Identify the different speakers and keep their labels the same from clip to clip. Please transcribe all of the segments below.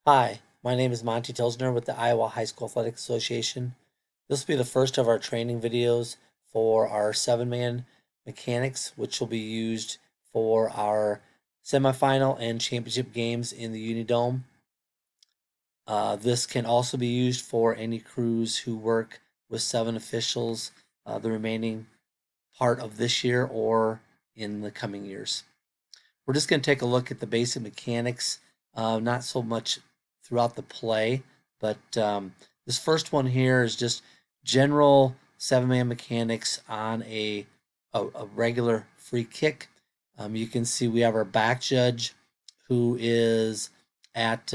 Speaker 1: Hi, my name is Monte Tilgner with the Iowa High School Athletic Association. This will be the first of our training videos for our 7-man mechanics, which will be used for our semifinal and championship games in the Unidome. This can also be used for any crews who work with 7 officials the remaining part of this year or in the coming years. We're just going to take a look at the basic mechanics, not so much throughout the play, but this first one here is just general 7-man mechanics on a regular free kick. You can see we have our back judge who is at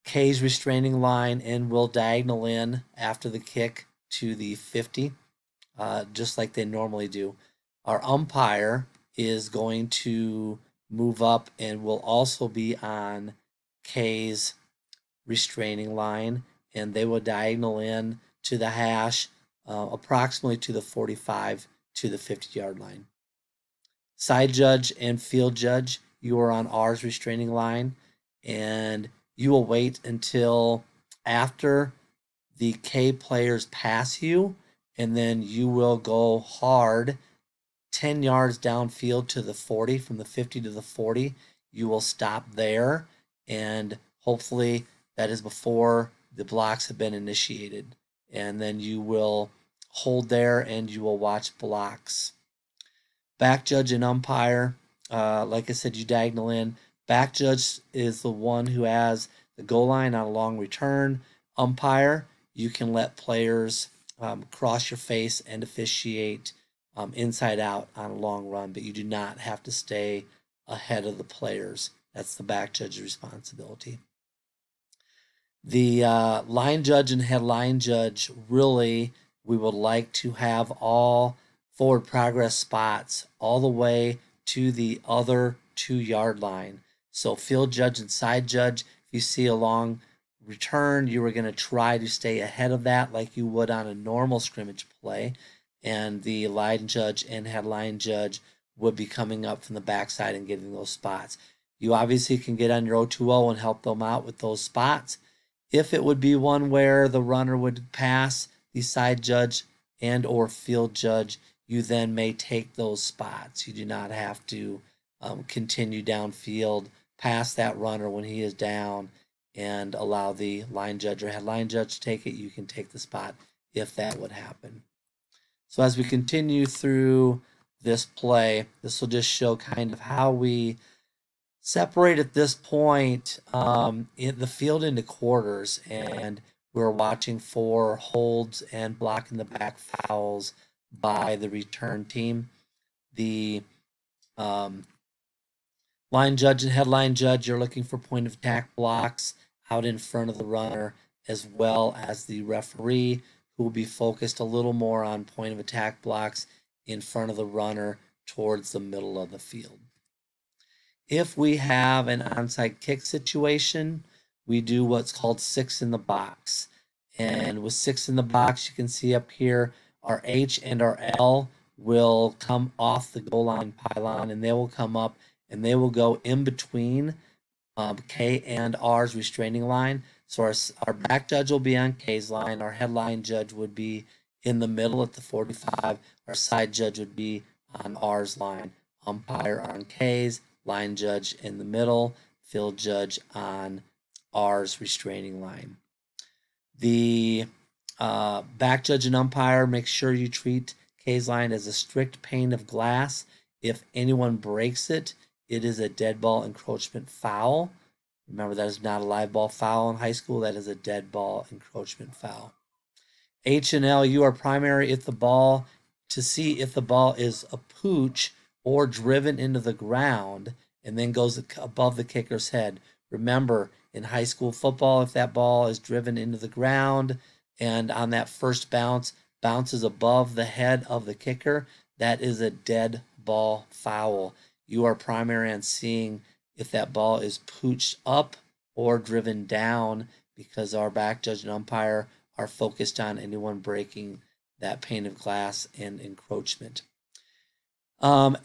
Speaker 1: K's restraining line and will diagonal in after the kick to the 50, just like they normally do. Our umpire is going to move up and will also be on K's restraining line, and they will diagonal in to the hash approximately to the 45 to the 50-yard line. Side judge and field judge, you are on R's restraining line, and you will wait until after the K players pass you, and then you will go hard 10 yards downfield to the 40, from the 50 to the 40. You will stop there, and hopefully that is before the blocks have been initiated. And then you will hold there and you will watch blocks. Back judge and umpire, like I said, you diagonal in. Back judge is the one who has the goal line on a long return. Umpire, you can let players cross your face and officiate inside out on a long run, but you do not have to stay ahead of the players. That's the back judge's responsibility. The line judge and head line judge, really, we would like to have all forward progress spots all the way to the other 2-yard line. So field judge and side judge, if you see a long return, you are going to try to stay ahead of that like you would on a normal scrimmage play. And the line judge and head line judge would be coming up from the backside and getting those spots. You obviously can get on your O2O and help them out with those spots. If it would be one where the runner would pass the side judge and or field judge, you then may take those spots. You do not have to continue downfield past that runner when he is down and allow the line judge or head line judge to take it. You can take the spot if that would happen. So as we continue through this play, this will just show kind of how we separate at this point in the field into quarters, and we're watching for holds and blocking the back fouls by the return team. The line judge and headline judge, you're looking for point of attack blocks out in front of the runner, as well as the referee, who will be focused a little more on point of attack blocks in front of the runner towards the middle of the field. If we have an onside kick situation, we do what's called 6 in the box. And with 6 in the box, you can see up here, our H and our L will come off the goal line pylon, and they will come up and they will go in between K and R's restraining line. So our back judge will be on K's line, our headline judge would be in the middle at the 45, our side judge would be on R's line, umpire on K's, line judge in the middle, field judge on R's restraining line. The back judge and umpire, make sure you treat K's line as a strict pane of glass. If anyone breaks it, it is a dead ball encroachment foul. Remember, that is not a live ball foul in high school. That is a dead ball encroachment foul. H and L, you are primary if the ball, to see if the ball is a pooch or driven into the ground and then goes above the kicker's head. Remember, in high school football, if that ball is driven into the ground and on that first bounce, bounces above the head of the kicker, that is a dead ball foul. You are primary on seeing if that ball is pooched up or driven down, because our back judge and umpire are focused on anyone breaking that pane of glass and encroachment.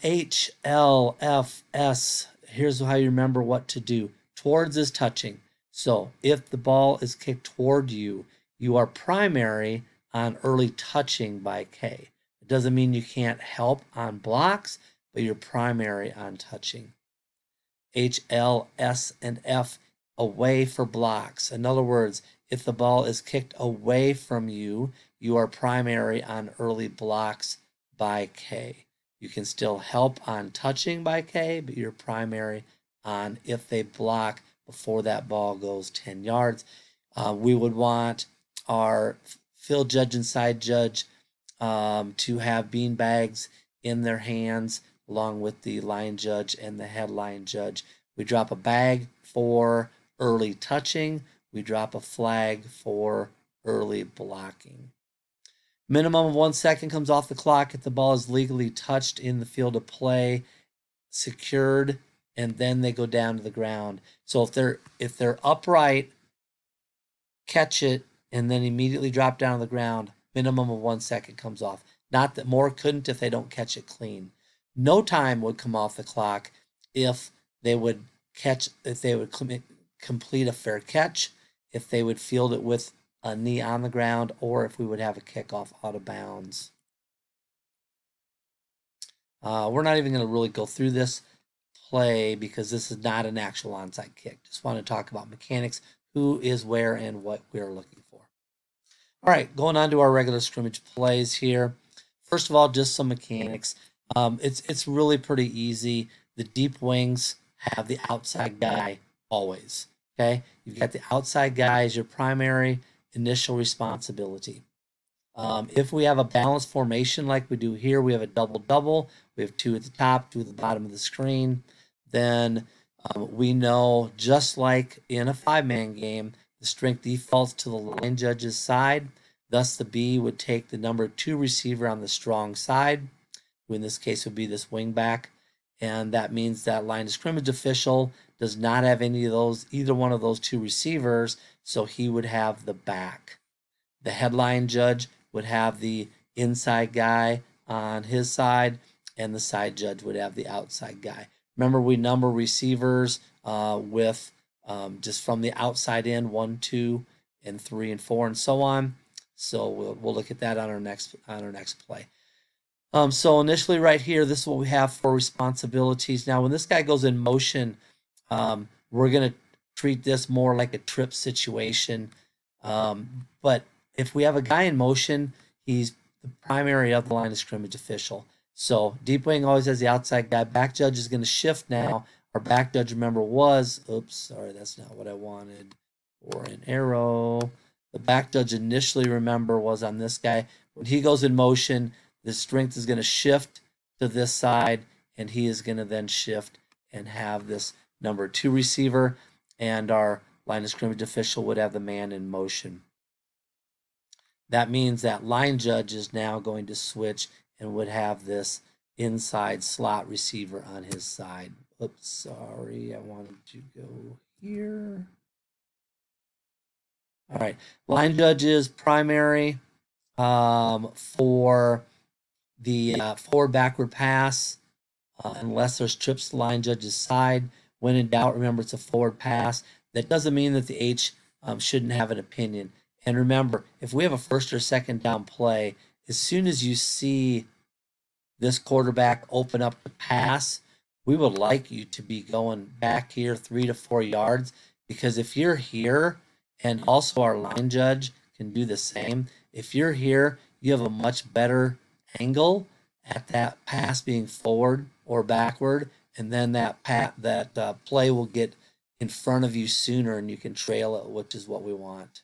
Speaker 1: H, L, F, S, here's how you remember what to do. Towards is touching. So if the ball is kicked toward you, you are primary on early touching by K. It doesn't mean you can't help on blocks, but you're primary on touching. H, L, S, and F away for blocks. In other words, if the ball is kicked away from you, you are primary on early blocks by K. You can still help on touching by K, but you're primary on if they block before that ball goes 10 yards. We would want our field judge and side judge to have bean bags in their hands along with the line judge and the head line judge. We drop a bag for early touching. We drop a flag for early blocking. Minimum of 1 second comes off the clock if the ball is legally touched in the field of play, secured, and then they go down to the ground. So if they're upright, catch it, and then immediately drop down to the ground, minimum of 1 second comes off. Not that more couldn't if they don't catch it clean. No time would come off the clock if they would complete a fair catch, if they would field it with a knee on the ground, or if we would have a kickoff out of bounds. We're not even going to really go through this play because this is not an actual onside kick. Just want to talk about mechanics, who is where, and what we're looking for. All right, going on to our regular scrimmage plays here. First of all, just some mechanics. It's really pretty easy. The deep wings have the outside guy always. Okay, you've got the outside guy as your primary initial responsibility. If we have a balanced formation like we do here, we have a double-double. We have 2 at the top, 2 at the bottom of the screen. Then we know, just like in a 5-man game, the strength defaults to the line judge's side. Thus, the B would take the number 2 receiver on the strong side, who in this case would be this wing back. And that means that line of scrimmage official does not have either one of those 2 receivers, so he would have the back. The headline judge would have the inside guy on his side, and the side judge would have the outside guy. Remember, we number receivers with just from the outside in 1, 2, and 3, and 4, and so on. So we'll look at that on our next play. So initially, right here, this is what we have for responsibilities. Now, when this guy goes in motion, we're going to treat this more like a trip situation. But if we have a guy in motion, he's the primary of the line of scrimmage official. So deep wing always has the outside guy. Back judge is going to shift now. Our back judge, remember, was, oops, sorry, that's not what I wanted, or an arrow. The back judge initially, remember, was on this guy. When he goes in motion, the strength is going to shift to this side, and he is going to then shift and have this number 2 receiver, and our line of scrimmage official would have the man in motion. That means that line judge is now going to switch and would have this inside slot receiver on his side. Oops, sorry, I wanted to go here. All right, line judge is primary for the forward backward pass, unless there's trips to line judge's side. When in doubt, remember it's a forward pass. That doesn't mean that the H shouldn't have an opinion. And remember, if we have a first or second down play, as soon as you see this quarterback open up the pass, we would like you to be going back here 3 to 4 yards, because if you're here, and also our line judge can do the same, if you're here, you have a much better angle at that pass being forward or backward, and then that play will get in front of you sooner and you can trail it, which is what we want.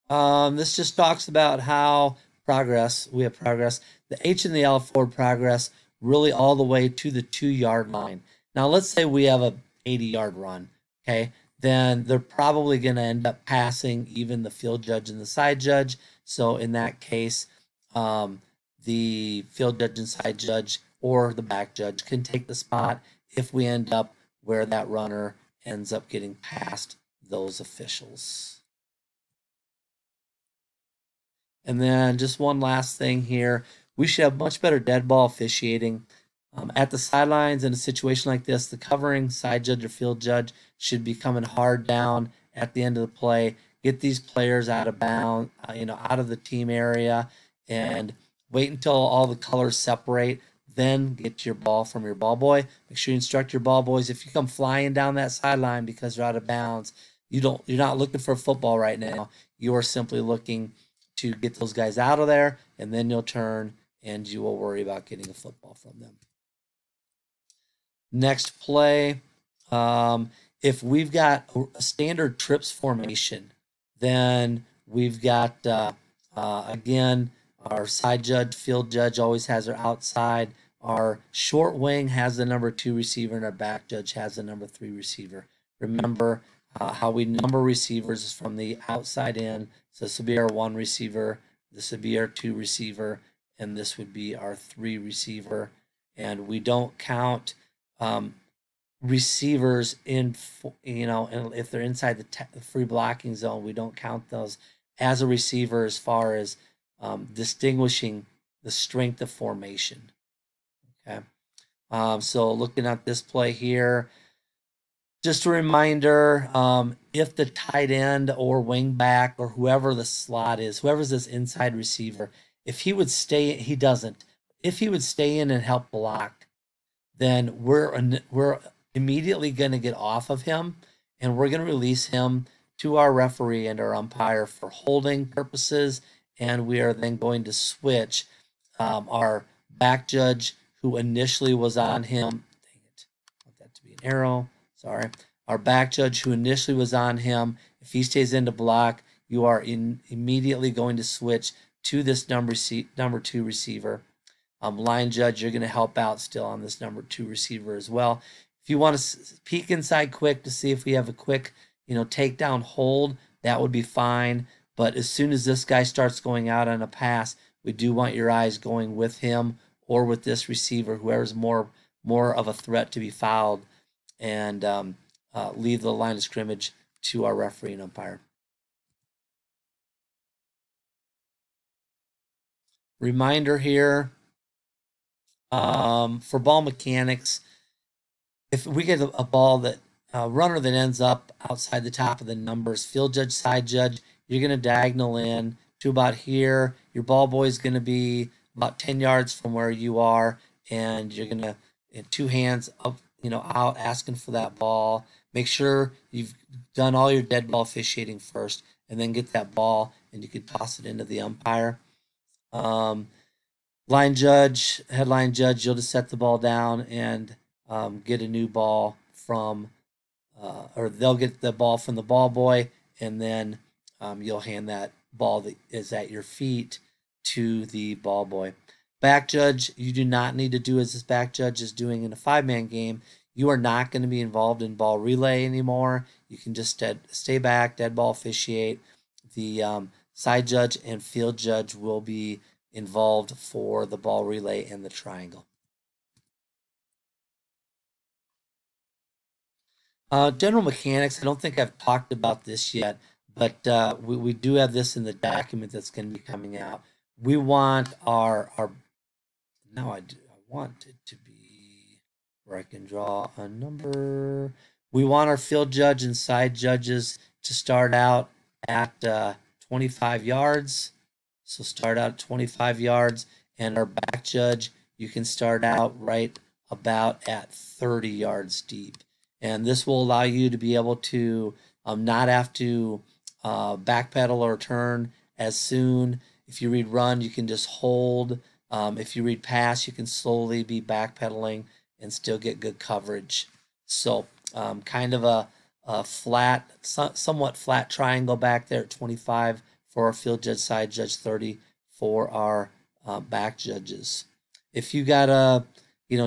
Speaker 1: This just talks about how we have progress. The H and the L forward progress really all the way to the 2-yard line. Now, let's say we have a 80-yard run, okay? Then they're probably going to end up passing even the field judge and the side judge. So in that case, the field judge and side judge or the back judge can take the spot if we end up where that runner ends up getting past those officials. And then just one last thing here. We should have much better dead ball officiating. At the sidelines in a situation like this, the covering side judge or field judge should be coming hard down at the end of the play. Get these players out of bounds, out of the team area, and wait until all the colors separate. Then get your ball from your ball boy. Make sure you instruct your ball boys. If you come flying down that sideline because you're out of bounds, you're not looking for a football right now. You are simply looking to get those guys out of there, and then you'll turn and you will worry about getting a football from them. Next play, if we've got a standard trips formation, then we've got, again, our side judge, field judge always has their outside. Our short wing has the number 2 receiver, and our back judge has the number 3 receiver. Remember how we number receivers is from the outside in. So this would be our 1 receiver, this would be our 2 receiver, and this would be our 3 receiver. And we don't count receivers in, and if they're inside the free blocking zone, we don't count those as a receiver as far as distinguishing the strength of formation. Okay, so looking at this play here, just a reminder, if the tight end or wing back or whoever the slot is, whoever's this inside receiver, if he would stay, he doesn't. If he would stay in and help block, then we're immediately going to get off of him, and we're going to release him to our referee and our umpire for holding purposes, and we are then going to switch our back judge who initially was on him. Dang it, I want that to be an arrow. Sorry. Our back judge who initially was on him, if he stays in to block, you are immediately going to switch to this number 2 receiver. Line judge, you're going to help out still on this number 2 receiver as well. If you want to peek inside quick to see if we have a quick, takedown hold, that would be fine. But as soon as this guy starts going out on a pass, we do want your eyes going with him or with this receiver, whoever's more of a threat to be fouled, and leave the line of scrimmage to our referee and umpire. Reminder here, for ball mechanics, if we get a ball that runner that ends up outside the top of the numbers, field judge, side judge, you're going to diagonal in to about here. Your ball boy is going to be about 10 yards from where you are, and you're going to, in 2 hands up, out asking for that ball. Make sure you've done all your dead ball officiating first, and then get that ball, and you can toss it into the umpire. Line judge, headline judge, you'll just set the ball down and get a new ball from, or they'll get the ball from the ball boy, and then you'll hand that ball that is at your feet to the ball boy. Back judge, you do not need to do as this back judge is doing in a 5-man game. You are not going to be involved in ball relay anymore. You can just stay back, dead ball officiate. The side judge and field judge will be involved for the ball relay and the triangle. General mechanics, I don't think I've talked about this yet, but we do have this in the document that's going to be coming out. We want our now I want it to be where I can draw a number. We want our field judge and side judges to start out at 25 yards. So start out at 25 yards, and our back judge, you can start out right about at 30 yards deep. And this will allow you to be able to not have to backpedal or turn as soon. If you read run, you can just hold. If you read pass, you can slowly be backpedaling and still get good coverage. So kind of a flat, somewhat flat triangle back there at 25 for our field judge, side judge, 30 for our back judges. If you got a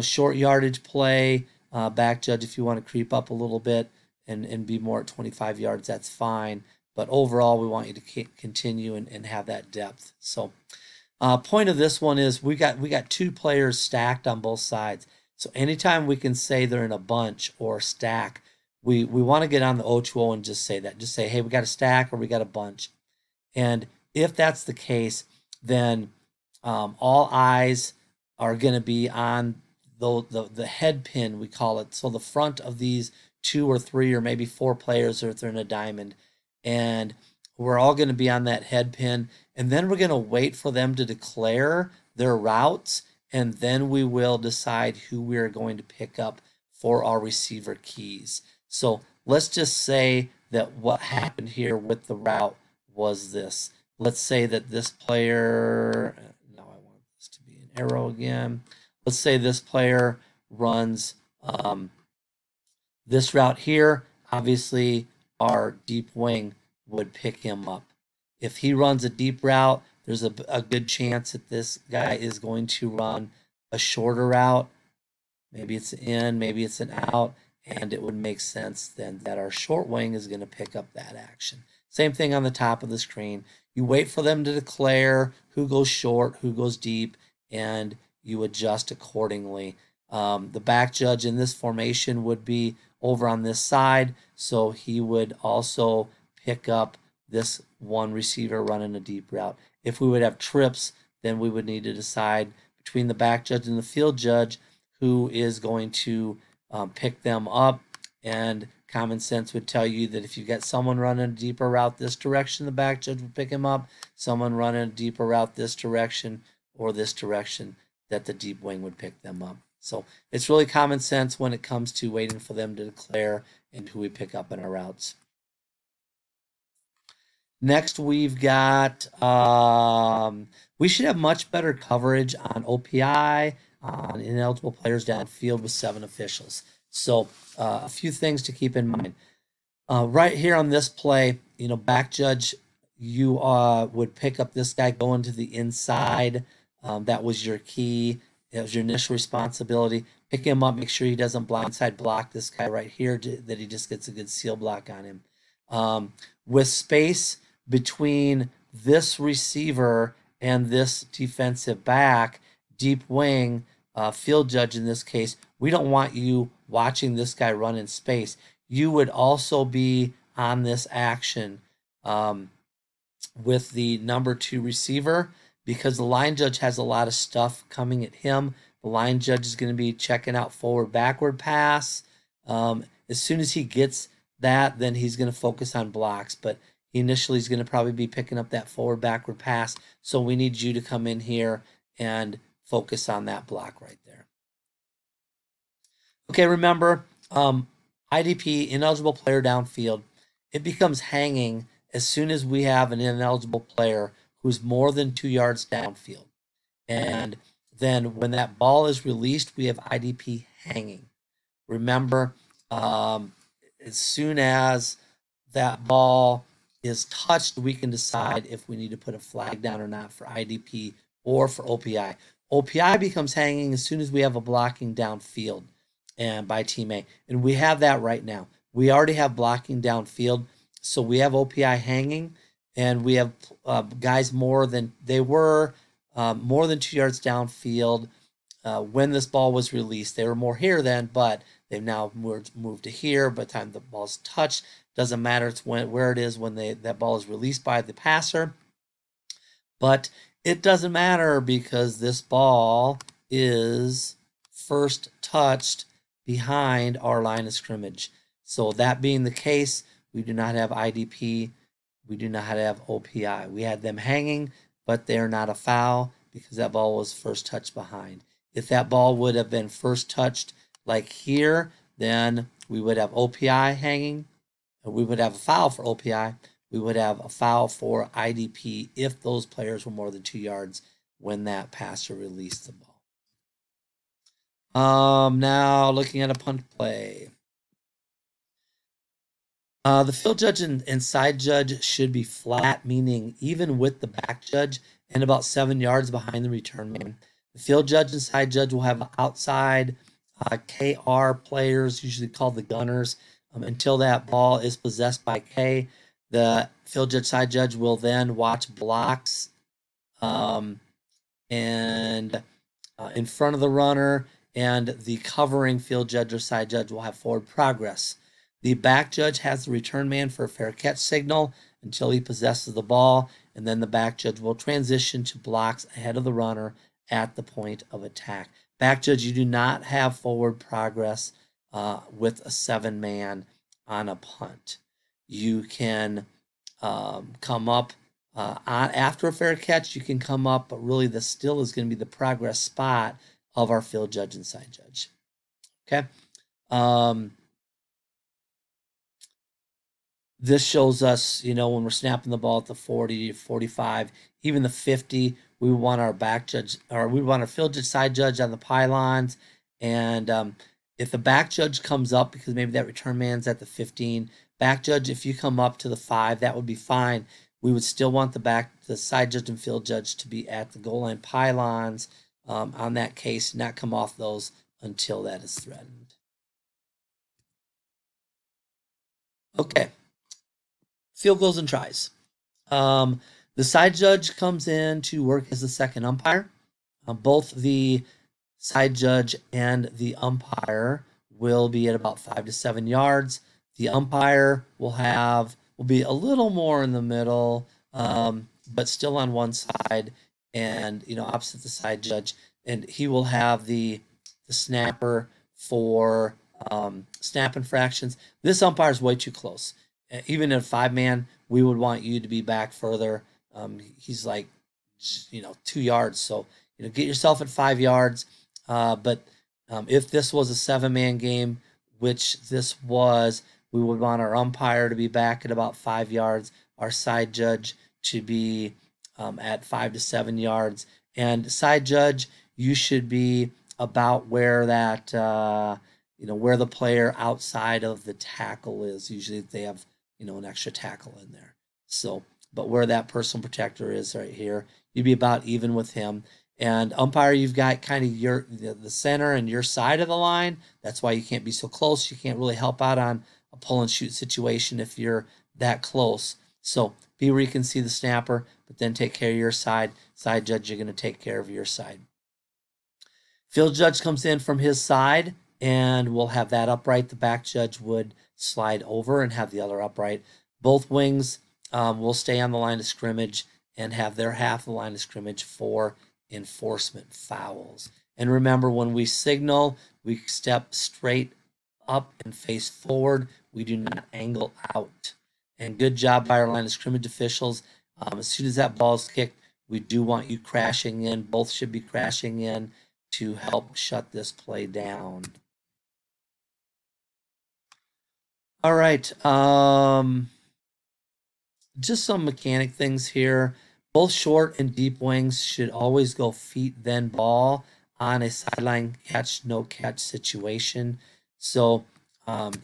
Speaker 1: short yardage play, back judge, if you want to creep up a little bit and be more at 25 yards, that's fine. But overall, we want you to continue and have that depth. So point of this one is we got 2 players stacked on both sides. So anytime we can say they're in a bunch or stack, we want to get on the O2O and just say that. Just say, hey, we got a stack or we got a bunch. And if that's the case, then all eyes are going to be on the head pin, we call it. So the front of these 2 or 3 or maybe 4 players, or if they're in a diamond, and we're all going to be on that head pin, and then we're going to wait for them to declare their routes, and then we will decide who we are going to pick up for our receiver keys. So let's just say that what happened here with the route was this. Let's say that this player, now I want this to be an arrow again. Let's say this player runs this route here. Obviously, our deep wing would pick him up. If he runs a deep route, there's a good chance that this guy is going to run a shorter route. Maybe it's an in, maybe it's an out, and it would make sense then that our short wing is going to pick up that action. Same thing on the top of the screen. You wait for them to declare who goes short, who goes deep, and you adjust accordingly. The back judge in this formation would be over on this side, so he would also pick up this one receiver running a deep route. If we would have trips, then we would need to decide between the back judge and the field judge who is going to pick them up. And common sense would tell you that if you get someone running a deeper route this direction, the back judge would pick him up. Someone running a deeper route this direction or this direction, that the deep wing would pick them up. So it's really common sense when it comes to waiting for them to declare and who we pick up in our routes. Next, we've got, we should have much better coverage on OPI, on ineligible players downfield with 7 officials. So a few things to keep in mind. Right here on this play, back judge, you would pick up this guy going to the inside. That was your key. It was your initial responsibility. Pick him up, make sure he doesn't blindside block this guy right here, that he just gets a good seal block on him. With space between this receiver and this defensive back, deep wing, field judge in this case, we don't want you watching this guy run in space. You would also be on this action with the number 2 receiver, because the line judge has a lot of stuff coming at him. The line judge is going to be checking out forward-backward pass. As soon as he gets that, then he's going to focus on blocks. But initially, he's going to probably be picking up that forward-backward pass. So we need you to come in here and focus on that block right there. Okay, remember, IDP, ineligible player downfield, it becomes hanging as soon as we have an ineligible player who's more than 2 yards downfield. And then when that ball is released, we have IDP hanging. Remember, as soon as that ball is touched, we can decide if we need to put a flag down or not for IDP or for OPI. OPI becomes hanging as soon as we have a blocking downfield and by team A. And we have that right now. We already have blocking downfield, so we have OPI hanging. And we have guys more than 2 yards downfield when this ball was released. They were more here then, but they've now moved to here. By the time the ball's touched, doesn't matter. It's where it is when that ball is released by the passer. But it doesn't matter because this ball is first touched behind our line of scrimmage. So that being the case, we do not have IDP. We do not have OPI. We had them hanging, but they're not a foul because that ball was first touched behind. If that ball would have been first touched like here, then we would have OPI hanging. We would have a foul for OPI. We would have a foul for IDP if those players were more than 2 yards when that passer released the ball. Now looking at a punt play. The field judge and side judge should be flat, meaning even with the back judge and about 7 yards behind the return man. The field judge and side judge will have outside KR players, usually called the gunners, until that ball is possessed by K. The field judge, side judge will then watch blocks and in front of the runner, and the covering field judge or side judge will have forward progress. The back judge has the return man for a fair catch signal until he possesses the ball, and then the back judge will transition to blocks ahead of the runner at the point of attack. Back judge, you do not have forward progress with a 7-man on a punt. You can come up after a fair catch. You can come up, but really this still is going to be the progress spot of our field judge and side judge. Okay. This shows us, when we're snapping the ball at the 40, 45, even the 50, we want our back judge, or we want our field judge, side judge on the pylons. And if the back judge comes up, because maybe that return man's at the 15, back judge, if you come up to the 5, that would be fine. We would still want the side judge and field judge to be at the goal line pylons on that case, not come off those until that is threatened. Okay. Field goals and tries. The side judge comes in to work as the second umpire. Both the side judge and the umpire will be at about 5 to 7 yards. The umpire will be a little more in the middle, but still on one side, and opposite the side judge. And he will have the snapper for snap infractions. This umpire is way too close. Even in a 5-man, we would want you to be back further. He's like, 2 yards. So, get yourself at 5 yards. But if this was a 7-man game, which this was, we would want our umpire to be back at about 5 yards, our side judge to be at 5 to 7 yards. And side judge, you should be about where that, where the player outside of the tackle is. Usually they have, an extra tackle in there. So, but where that personal protector is right here, you'd be about even with him. And umpire, you've got kind of the center and your side of the line. That's why you can't be so close. You can't really help out on a pull and shoot situation if you're that close. So be where you can see the snapper, but then take care of your side. Side judge, you're going to take care of your side. Field judge comes in from his side, and we'll have that upright. The back judge would slide over and have the other upright. Both wings will stay on the line of scrimmage and have their half of the line of scrimmage for enforcement fouls. And remember, when we signal, we step straight up and face forward. We do not angle out. And good job by our line of scrimmage officials. As soon as that ball is kicked, we do want you crashing in. Both should be crashing in to help shut this play down. All right. Just some mechanic things here. Both short and deep wings should always go feet then ball on a sideline catch, no catch situation. So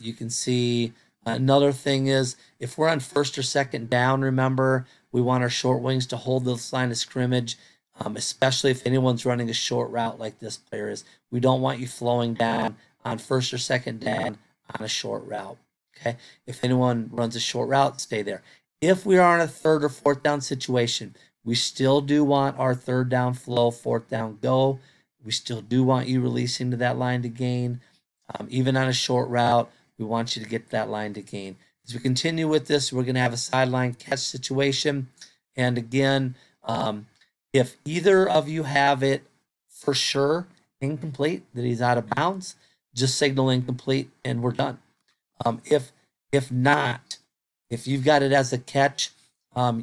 Speaker 1: you can see another thing is if we're on first or second down, remember, we want our short wings to hold this line of scrimmage, especially if anyone's running a short route like this player is. We don't want you flowing down on first or second down on a short route. Okay, if anyone runs a short route, stay there. If we are in a third or fourth down situation, we still do want our third down flow, fourth down go. We still do want you releasing to that line to gain. Even on a short route, we want you to get that line to gain. As we continue with this, we're going to have a sideline catch situation. And again, if either of you have it for sure incomplete, that he's out of bounds, just signal incomplete and we're done. If not, if you've got it as a catch,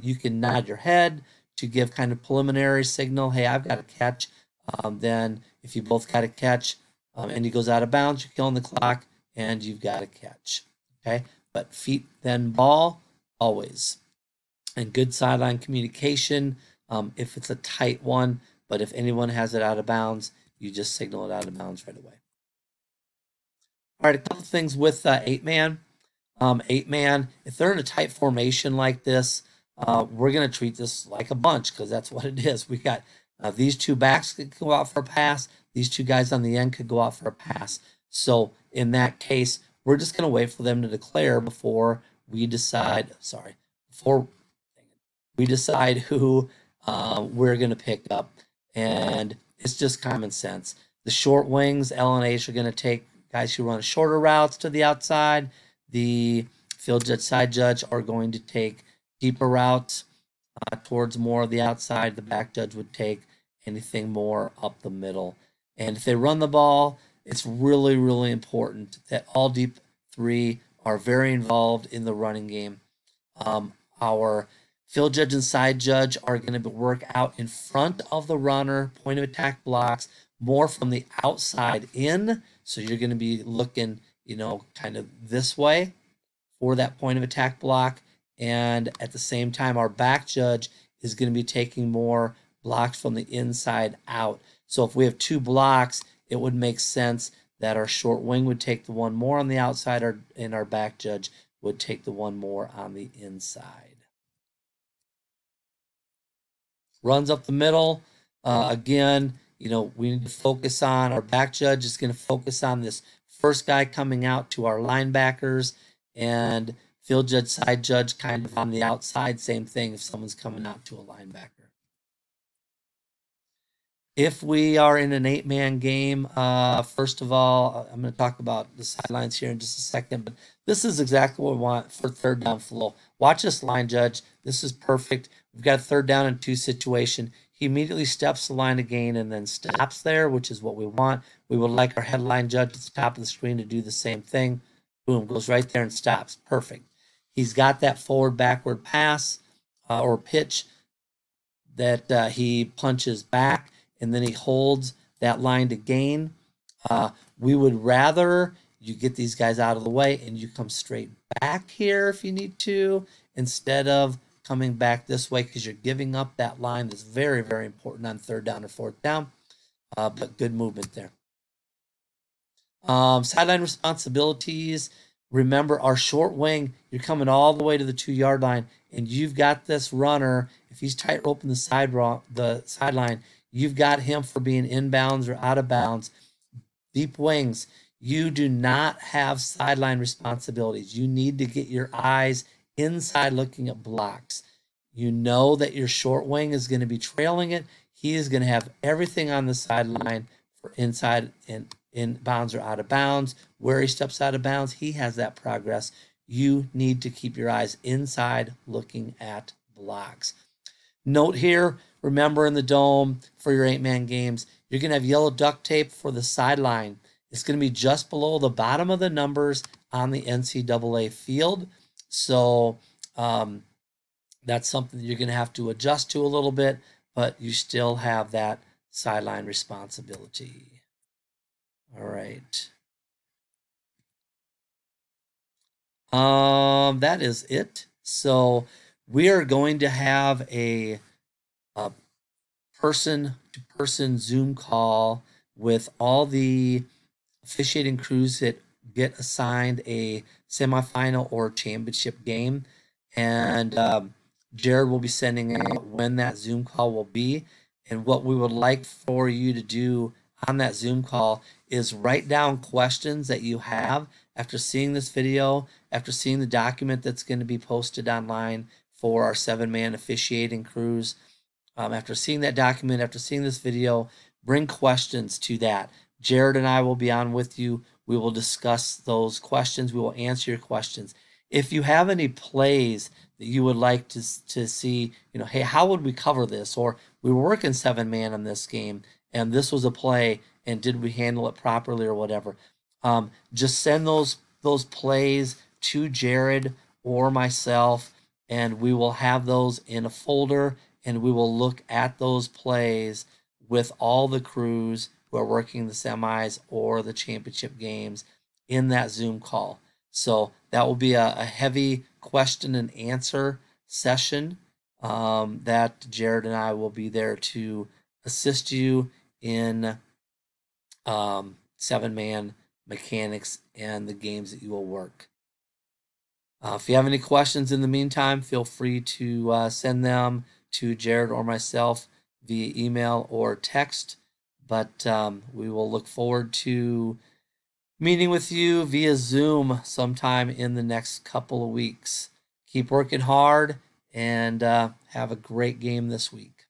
Speaker 1: you can nod your head to give kind of preliminary signal, hey, I've got a catch. Then if you both got a catch and he goes out of bounds, you're killing the clock and you've got a catch. Okay, but feet then ball, always. And good sideline communication if it's a tight one, but if anyone has it out of bounds, you just signal it out of bounds right away. All right, a couple things with 8-man. 8-man, if they're in a tight formation like this, we're going to treat this like a bunch because that's what it is. We got these two backs could go out for a pass. These two guys on the end could go out for a pass. So in that case, we're just going to wait for them to declare before we decide. Before we decide who we're going to pick up, and it's just common sense. The short wings, L and H, are going to take guys who run shorter routes to the outside. The field judge, side judge are going to take deeper routes towards more of the outside. The back judge would take anything more up the middle. And if they run the ball, it's really, really important that all deep three are very involved in the running game. Our field judge and side judge are going to work out in front of the runner, point of attack blocks, more from the outside in. So you're going to be looking, kind of this way for that point of attack block. And at the same time, our back judge is going to be taking more blocks from the inside out. So if we have two blocks, it would make sense that our short wing would take the one more on the outside, and our back judge would take the one more on the inside. Runs up the middle. Again, we need to focus on, our back judge is going to focus on this first guy coming out to our linebackers, and field judge, side judge kind of on the outside, same thing if someone's coming out to a linebacker. If we are in an 8-man game, first of all, I'm going to talk about the sidelines here in just a second, but this is exactly what we want for third down flow. Watch this line judge. This is perfect. We've got a third down and 2 situation. He immediately steps the line of gain and then stops there, which is what we want. We would like our headline judge at the top of the screen to do the same thing. Boom, goes right there and stops. Perfect. He's got that forward-backward pass or pitch that he punches back, and then he holds that line to gain. We would rather you get these guys out of the way and you come straight back here if you need to, instead of coming back this way, because you're giving up that line that's very, very important on third down or fourth down. But good movement there. Sideline responsibilities. Remember, our short wing, you're coming all the way to the 2-yard line, and you've got this runner. If he's tight roping the sideline, you've got him for being inbounds or out of bounds. Deep wings, you do not have sideline responsibilities. You need to get your eyes inside looking at blocks. You know that your short wing is going to be trailing it. He is going to have everything on the sideline for inside and in bounds or out of bounds. Where he steps out of bounds, he has that progress. You need to keep your eyes inside looking at blocks. Note here, remember in the dome for your 8-man games, you're going to have yellow duct tape for the sideline. It's going to be just below the bottom of the numbers on the NCAA field. So that's something that you're going to have to adjust to a little bit, but you still have that sideline responsibility. All right. That is it. So we are going to have a person-to-person Zoom call with all the officiating crews that get assigned a semifinal or championship game. And Jared will be sending out when that Zoom call will be. And what we would like for you to do on that Zoom call is write down questions that you have after seeing this video, after seeing the document that's going to be posted online for our 7-man officiating crews. After seeing that document, after seeing this video, bring questions to that. Jared and I will be on with you. We will discuss those questions. We will answer your questions. If you have any plays that you would like to see, hey, how would we cover this? Or we were working 7-man on this game, and this was a play, and did we handle it properly or whatever? Just send those plays to Jared or myself, and we will have those in a folder, and we will look at those plays with all the crews who are working the semis or the championship games in that Zoom call. So that will be a heavy question and answer session that Jared and I will be there to assist you in 7-man mechanics and the games that you will work. If you have any questions in the meantime, feel free to send them to Jared or myself via email or text. But we will look forward to meeting with you via Zoom sometime in the next couple of weeks. Keep working hard and have a great game this week.